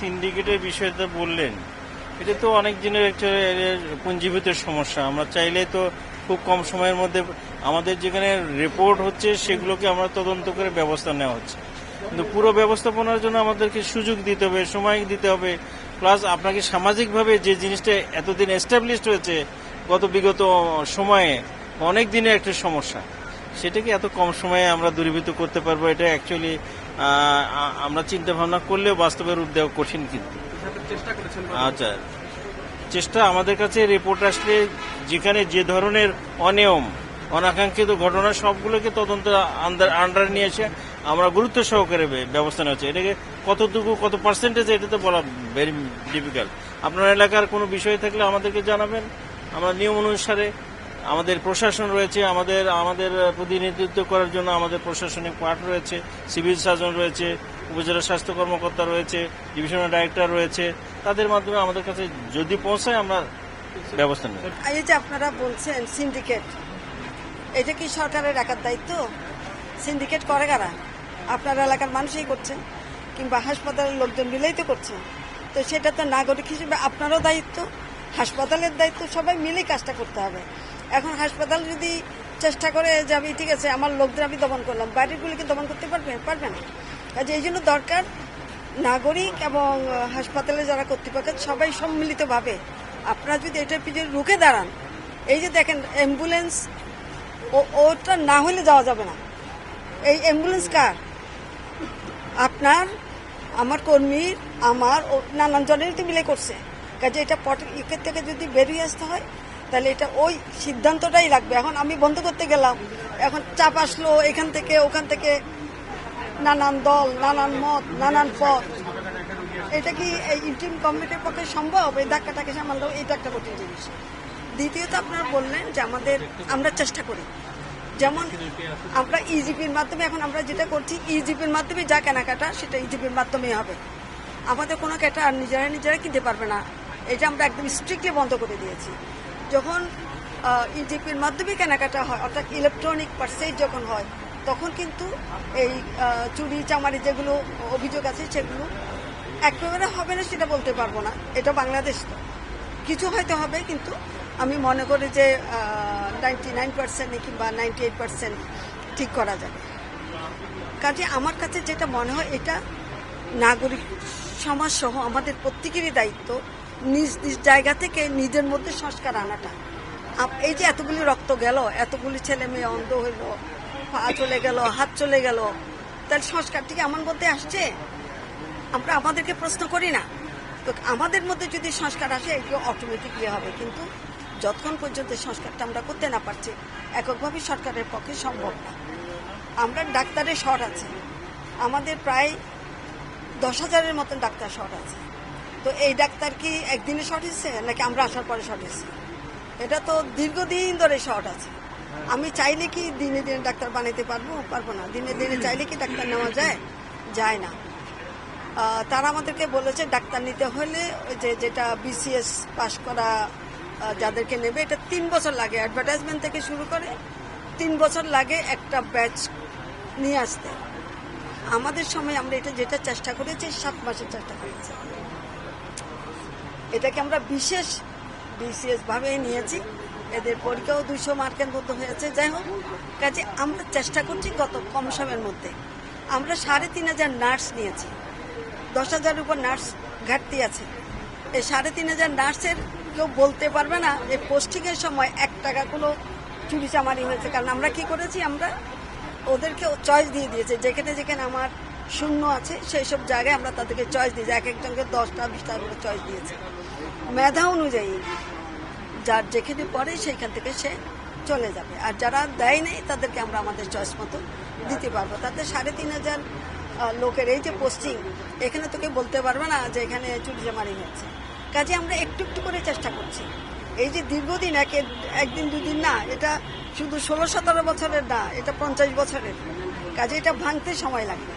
সিন্ডিকেটের বিষয়টা বললেন, এটা তো অনেক দিনের একটা পুঞ্জীভূত সমস্যা। আমরা চাইলে তো খুব কম সময়ের মধ্যে আমাদের যেখানে রিপোর্ট হচ্ছে সেগুলোকে আমরা তদন্ত করে ব্যবস্থা নেওয়া হচ্ছে, কিন্তু পুরো ব্যবস্থাপনার জন্য আমাদেরকে সুযোগ দিতে হবে, সময় দিতে হবে, প্লাস আপনাকে সামাজিকভাবে যে জিনিসটা এতদিন এস্টাবলিশড হয়েছে গত বিগত সময়ে অনেক দিনের একটা সমস্যা, সেটাকে এত কম সময়ে আমরা দূরীভূত করতে পারবো, এটা অ্যাকচুয়ালি আমরা চিন্তা ভাবনা করলেও বাস্তবে রূপ দেওয়া কঠিন। কিন্তু আচ্ছা, চেষ্টা আমাদের কাছে রিপোর্ট আসলে যেখানে যে ধরনের অনিয়ম অনাকাঙ্ক্ষিত ঘটনা সবগুলোকে তদন্ত আন্ডার নিয়ে এসে আমরা গুরুত্ব সহকারে ব্যবস্থা নেওয়া হচ্ছে। এটাকে কতটুকু কত পার্সেন্টেজ এটা তো বলা ভেরি ডিফিকাল্ট। আপনার এলাকার কোনো বিষয় থাকলে আমাদেরকে জানাবেন, আমরা নিয়ম অনুসারে আমাদের প্রশাসন রয়েছে, আমাদের প্রতিনিধিত্ব করার জন্য আমাদের প্রশাসনিক পার্ট রয়েছে, সিভিল সার্জন রয়েছে, উপজেলা স্বাস্থ্য কর্মকর্তা রয়েছে, ডিভিশনাল ডাইরেক্টর রয়েছে, তাদের মাধ্যমে আমাদের কাছে যদি পৌঁছায় আমরা ব্যবস্থা নেব। এই যে আপনারা বলছেন সিন্ডিকেট, এটা কি সরকারের একার দায়িত্ব? সিন্ডিকেট করে কারা? আপনার এলাকার মানুষই করছেন, কিংবা হাসপাতালের লোকজন মিলেই তো করছেন। তো সেটা তো নাগরিক হিসেবে আপনারও দায়িত্ব, হাসপাতালের দায়িত্ব, সবাই মিলেই কাজটা করতে হবে। এখন হাসপাতাল যদি চেষ্টা করে যে আমি ঠিক আছে আমার লোকদের আমি দমন করলাম, বাইরের গুলিকে দমন করতে পারবে না। কাজে এই জন্য দরকার নাগরিক এবং হাসপাতালে যারা কর্তৃপক্ষ সবাই সম্মিলিতভাবে আপনারা যদি এটার পিছনে রুখে দাঁড়ান। এই যে দেখেন অ্যাম্বুলেন্স, ওটা না হলে যাওয়া যাবে না। এই অ্যাম্বুলেন্স কার? আপনার, আমার কর্মীর, আমার নানান জনের তো মিলে করছে। কাজে এটা এখান থেকে যদি বেরিয়ে আসতে হয় তাহলে এটা ওই সিদ্ধান্তটাই লাগবে। এখন আমি বন্ধ করতে গেলাম, এখন চাপ আসলো এখান থেকে ওখান থেকে, নানান দল, নানান মত, নানান পথ। এটা কি এই ইন্টিম কমিটির পক্ষে সম্ভব? এই ধাক্কাটাকে সামাল, এটা একটা কঠিন জিনিস। দ্বিতীয়ত আপনারা বললেন যে আমরা চেষ্টা করি, যেমন আমরা ইজিপির মাধ্যমে, এখন আমরা যেটা করছি ইজিপির মাধ্যমে যা কেনাকাটা সেটা ইজিপির মাধ্যমেই হবে। আমাদের কোনো কেটা আর নিজেরা কিনতে পারবে না, এটা আমরা একদম স্ট্রিক্টলি বন্ধ করে দিয়েছি। যখন ইজিপির মাধ্যমে কেনাকাটা হয়, অর্থাৎ ইলেকট্রনিক পারচেজ যখন হয়, তখন কিন্তু এই চুরি চামারি যেগুলো অভিযোগ আছে সেগুলো একেবারে হবে না সেটা বলতে পারবো না, এটা বাংলাদেশ তো কিছু হয়তো হবে, কিন্তু আমি মনে করি যে 99% কিংবা 98% ঠিক করা যাবে। কাজে আমার কাছে যেটা মনে হয় এটা নাগরিক সমাজ সহ আমাদের প্রত্যেকেরই দায়িত্ব নিজ নিজ জায়গা থেকে নিজের মধ্যে সংস্কার আনাটা। এই যে এতগুলি রক্ত গেল, এতগুলি ছেলে মেয়ে অন্ধ হইল, পা চলে গেল, হাত চলে গেল, তাহলে সংস্কারটি কি আমার মধ্যে আসছে? আমরা আমাদেরকে প্রশ্ন করি না তো? আমাদের মধ্যে যদি সংস্কার আসে এগুলো অটোমেটিকলি হবে, কিন্তু যতক্ষণ পর্যন্ত সংস্কারটা আমরা করতে না পারছি এককভাবে সরকারের পক্ষে সম্ভব না। আমরা ডাক্তারের শর্ট আছে, আমাদের প্রায় 10,000-এর মতন ডাক্তার শর্ট আছে। তো এই ডাক্তার কি একদিনে শর্ট হয়েছে নাকি আমরা আসার পরে শর্ট হয়েছে? এটা তো দীর্ঘদিন ধরে শর্ট আছে। আমি চাইলে কি দিনে দিনে ডাক্তার বানাইতে পারবো না? দিনে দিনে চাইলে কি ডাক্তার নেওয়া যায় না। তারা আমাদেরকে বলেছে ডাক্তার নিতে হলে যেটা বিসিএস পাশ করা যাদেরকে নেবে, এটা 3 বছর লাগে, অ্যাডভার্টাইজমেন্ট থেকে শুরু করে 3 বছর লাগে একটা ব্যাচ নিয়ে আসতে। আমাদের সময় আমরা যেটা চেষ্টা করেছি 7 মাসের চেষ্টা করেছি। এটাকে আমরা বিশেষ বিসিএস ভাবে নিয়েছি, এদের পরীক্ষাও 200 মার্কের মধ্যে হয়েছে। যাই হোক, কাজে আমরা চেষ্টা করছি গত কম সময়ের মধ্যে। আমরা 3,500 নার্স নিয়েছি, 10,000 উপর নার্স ঘাটতি আছে। এই 3,500 নার্সের কেউ বলতে পারবে না এই পোস্টিংয়ের সময় 1 টাকা কোনো চুরি চামারি হয়েছে। কারণ আমরা কি করেছি, আমরা ওদেরকে চয়েস দিয়ে দিয়েছি, যেখানে যেখানে আমার শূন্য আছে সেই সব জায়গায় আমরা তাদেরকে চয়েস দিয়েছি, এক একজনকে 10টা 20টা করে চয়েস দিয়েছি। মেধা অনুযায়ী যার যেখানে পড়ে সেইখান থেকে সে চলে যাবে, আর যারা দেয় নেই তাদেরকে আমরা আমাদের চয়েস মতো দিতে পারবো। তাতে 3,500 লোকের এই যে পোস্টিং, এখানে তোকে বলতে পারবে না যে এখানে চুরি চামারি হচ্ছে। কাজে আমরা একটু একটু করে চেষ্টা করছি। এই যে দীর্ঘদিন একদিন দুদিন না, এটা শুধু 16-17 বছরের না, এটা 50 বছরের কাজে, এটা ভাঙতে সময় লাগবে।